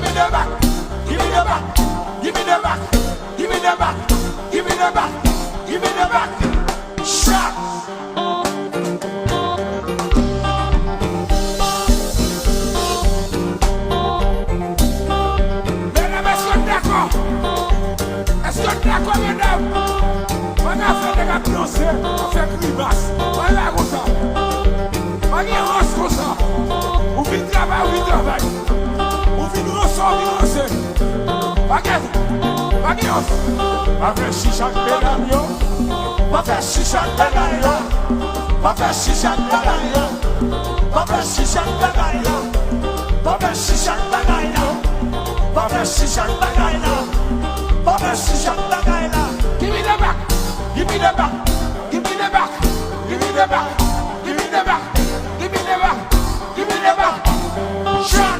give me the back, give me the back, give me the back, give me the back, give me the back, give me the back. Shot. Est-ce que d'accord, mesdames? On a fait des gars danser, on fait grimace. Voilà comme ça. On y rose comme ça. On vit travail, on vit travail. On vit ressort, on vit rosser. Baguette, baguette. On fait chicha de pédalio. On fait chicha de pédalio. On fait chicha de pédalio. On fait chicha de pédalio. On fait chicha de pédalio. On fait chicha de pédalio. Baba Shisha Bagaila. Give me the back, give me the back, give me the back, give me the back, give me the back, give me the back, give me the back. Shot.